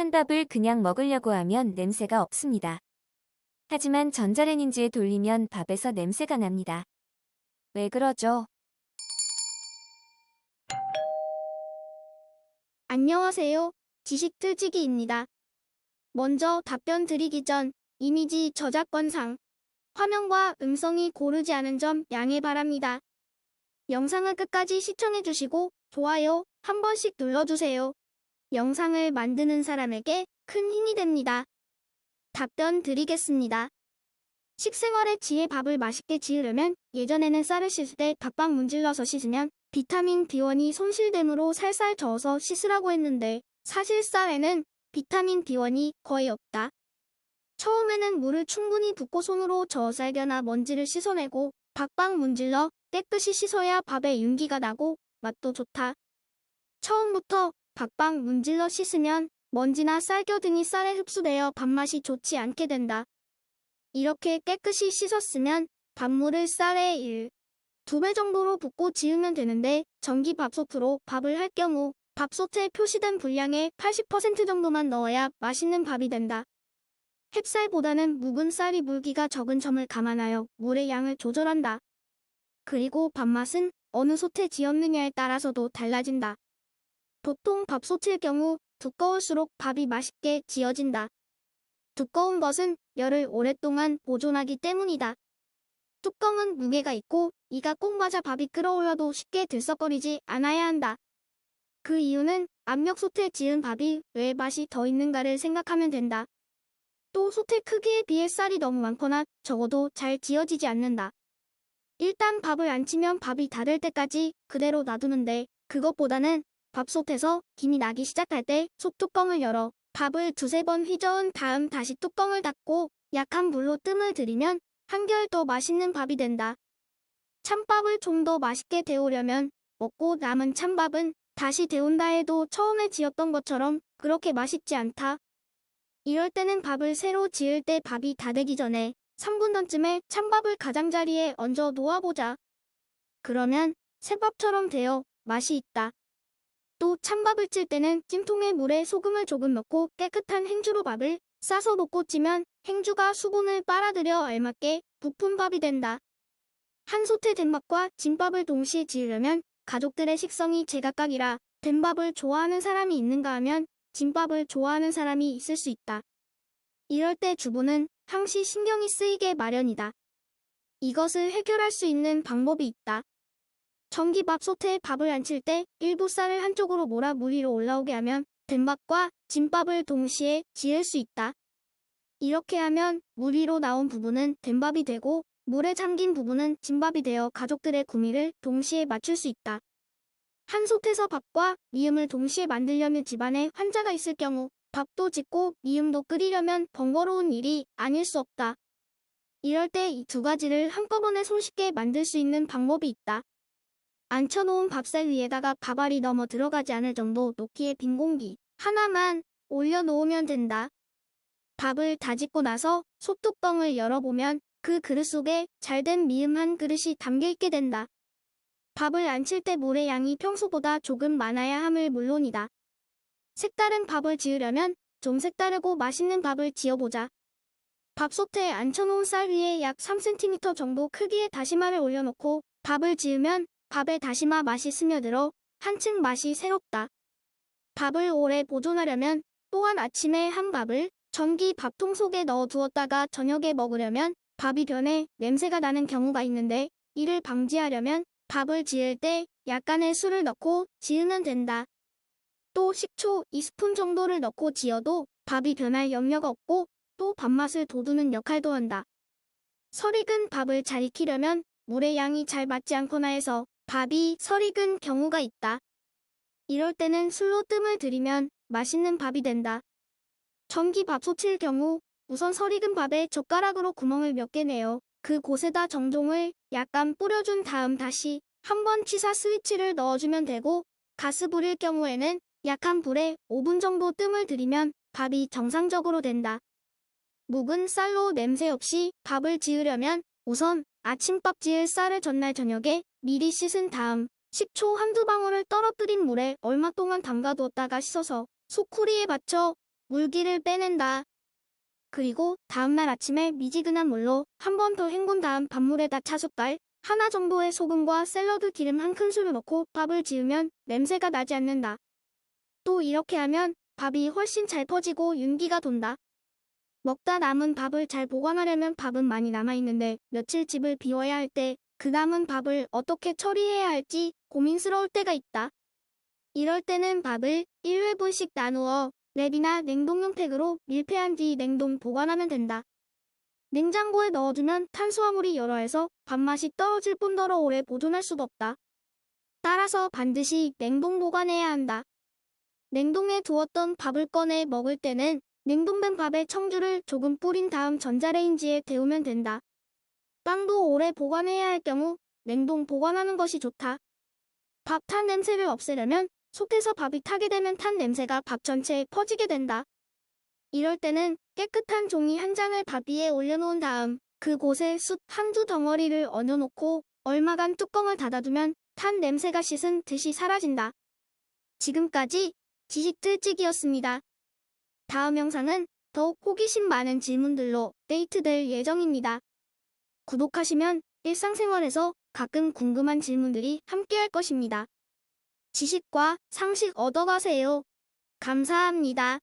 찬밥을 그냥 먹으려고 하면 냄새가 없습니다. 하지만 전자레인지에 돌리면 밥에서 냄새가 납니다. 왜 그러죠? 안녕하세요. 지식틀지기입니다. 먼저 답변 드리기 전 이미지 저작권상 화면과 음성이 고르지 않은 점 양해 바랍니다. 영상을 끝까지 시청해주시고 좋아요 한 번씩 눌러주세요. 영상을 만드는 사람에게 큰 힘이 됩니다. 답변 드리겠습니다. 식생활의 지혜 밥을 맛있게 지으려면 예전에는 쌀을 씻을 때 박박 문질러서 씻으면 비타민 B1이 손실됨으로 살살 저어서 씻으라고 했는데 사실 쌀에는 비타민 B1이 거의 없다. 처음에는 물을 충분히 붓고 손으로 저어 쌀겨나 먼지를 씻어내고 박박 문질러 깨끗이 씻어야 밥에 윤기가 나고 맛도 좋다. 처음부터 박박 문질러 씻으면 먼지나 쌀겨 등이 쌀에 흡수되어 밥맛이 좋지 않게 된다. 이렇게 깨끗이 씻었으면 밥물을 쌀에 1, 2배 정도로 붓고 지으면 되는데 전기밥솥으로 밥을 할 경우 밥솥에 표시된 분량의 80% 정도만 넣어야 맛있는 밥이 된다. 햅쌀보다는 묵은 쌀이 물기가 적은 점을 감안하여 물의 양을 조절한다. 그리고 밥맛은 어느 솥에 지었느냐에 따라서도 달라진다. 보통 밥솥일 경우 두꺼울수록 밥이 맛있게 지어진다. 두꺼운 것은 열을 오랫동안 보존하기 때문이다. 뚜껑은 무게가 있고 이가 꼭 맞아 밥이 끓어올라도 쉽게 들썩거리지 않아야 한다. 그 이유는 압력솥에 지은 밥이 왜 맛이 더 있는가를 생각하면 된다. 또 솥의 크기에 비해 쌀이 너무 많거나 적어도 잘 지어지지 않는다. 일단 밥을 안 치면 밥이 다 될 때까지 그대로 놔두는데 그것보다는 밥솥에서 김이 나기 시작할 때 솥뚜껑을 열어 밥을 두세 번 휘저은 다음 다시 뚜껑을 닫고 약한 불로 뜸을 들이면 한결 더 맛있는 밥이 된다. 찬밥을 좀 더 맛있게 데우려면 먹고 남은 찬밥은 다시 데운다 해도 처음에 지었던 것처럼 그렇게 맛있지 않다. 이럴 때는 밥을 새로 지을 때 밥이 다 되기 전에 3분 전쯤에 찬밥을 가장자리에 얹어 놓아보자. 그러면 새밥처럼 되어 맛이 있다. 또 찬밥을 찔 때는 찜통에 물에 소금을 조금 넣고 깨끗한 행주로 밥을 싸서 놓고 찌면 행주가 수분을 빨아들여 알맞게 부푼 밥이 된다. 한 솥에 된 밥과 진밥을 동시에 지으려면 가족들의 식성이 제각각이라 된 밥을 좋아하는 사람이 있는가 하면 진밥을 좋아하는 사람이 있을 수 있다. 이럴 때 주부는 항시 신경이 쓰이게 마련이다. 이것을 해결할 수 있는 방법이 있다. 전기밥솥에 밥을 안 칠 때 일부 쌀을 한쪽으로 몰아 물 위로 올라오게 하면 된밥과 진밥을 동시에 지을 수 있다. 이렇게 하면 물 위로 나온 부분은 된밥이 되고 물에 잠긴 부분은 진밥이 되어 가족들의 구미를 동시에 맞출 수 있다. 한 솥에서 밥과 미음을 동시에 만들려면 집안에 환자가 있을 경우 밥도 짓고 미음도 끓이려면 번거로운 일이 아닐 수 없다. 이럴 때 이 두 가지를 한꺼번에 손쉽게 만들 수 있는 방법이 있다. 앉혀놓은 밥살 위에다가 밥알이 넘어 들어가지 않을 정도 높이의 빈 공기 하나만 올려놓으면 된다. 밥을 다 짓고 나서 솥뚜껑을 열어보면 그 그릇 속에 잘된 미음 한 그릇이 담겨있게 된다. 밥을 안 칠 때 물의 양이 평소보다 조금 많아야 함을 물론이다. 색다른 밥을 지으려면 좀 색다르고 맛있는 밥을 지어보자. 밥솥에 앉혀놓은 쌀 위에 약 3cm 정도 크기의 다시마를 올려놓고 밥을 지으면 밥에 다시마 맛이 스며들어 한층 맛이 새롭다. 밥을 오래 보존하려면 또한 아침에 한 밥을 전기 밥통 속에 넣어 두었다가 저녁에 먹으려면 밥이 변해 냄새가 나는 경우가 있는데 이를 방지하려면 밥을 지을 때 약간의 술을 넣고 지으면 된다. 또 식초 2스푼 정도를 넣고 지어도 밥이 변할 염려가 없고 또 밥맛을 돋우는 역할도 한다. 설익은 밥을 잘 익히려면 물의 양이 잘 맞지 않거나 해서 밥이 설익은 경우가 있다. 이럴 때는 술로 뜸을 들이면 맛있는 밥이 된다. 전기밥솥일 경우 우선 설익은 밥에 젓가락으로 구멍을 몇 개 내어 그 곳에다 정종을 약간 뿌려준 다음 다시 한번 취사 스위치를 넣어주면 되고 가스불일 경우에는 약한 불에 5분 정도 뜸을 들이면 밥이 정상적으로 된다. 묵은 쌀로 냄새 없이 밥을 지으려면 우선 아침밥 지을 쌀을 전날 저녁에 미리 씻은 다음 식초 한두 방울을 떨어뜨린 물에 얼마 동안 담가두었다가 씻어서 소쿠리에 받쳐 물기를 빼낸다. 그리고 다음날 아침에 미지근한 물로 한 번 더 헹군 다음 밥물에다 차숟갈 하나 정도의 소금과 샐러드 기름 한 큰술을 넣고 밥을 지으면 냄새가 나지 않는다. 또 이렇게 하면 밥이 훨씬 잘 퍼지고 윤기가 돈다. 먹다 남은 밥을 잘 보관하려면 밥은 많이 남아있는데 며칠 집을 비워야 할 때 그 남은 밥을 어떻게 처리해야 할지 고민스러울 때가 있다. 이럴 때는 밥을 1회분씩 나누어 랩이나 냉동용 팩으로 밀폐한 뒤 냉동 보관하면 된다. 냉장고에 넣어두면 탄수화물이 여러 해서 밥맛이 떨어질 뿐더러 오래 보존할 수도 없다. 따라서 반드시 냉동 보관해야 한다. 냉동해 두었던 밥을 꺼내 먹을 때는 냉동된 밥에 청주를 조금 뿌린 다음 전자레인지에 데우면 된다. 빵도 오래 보관해야 할 경우 냉동 보관하는 것이 좋다. 밥 탄 냄새를 없애려면 속에서 밥이 타게 되면 탄 냄새가 밥 전체에 퍼지게 된다. 이럴 때는 깨끗한 종이 한 장을 밥 위에 올려놓은 다음 그곳에 숯 한두 덩어리를 얹어놓고 얼마간 뚜껑을 닫아두면 탄 냄새가 씻은 듯이 사라진다. 지금까지 지식들찌기였습니다. 다음 영상은 더욱 호기심 많은 질문들로 데이트될 예정입니다. 구독하시면 일상생활에서 가끔 궁금한 질문들이 함께할 것입니다. 지식과 상식 얻어가세요. 감사합니다.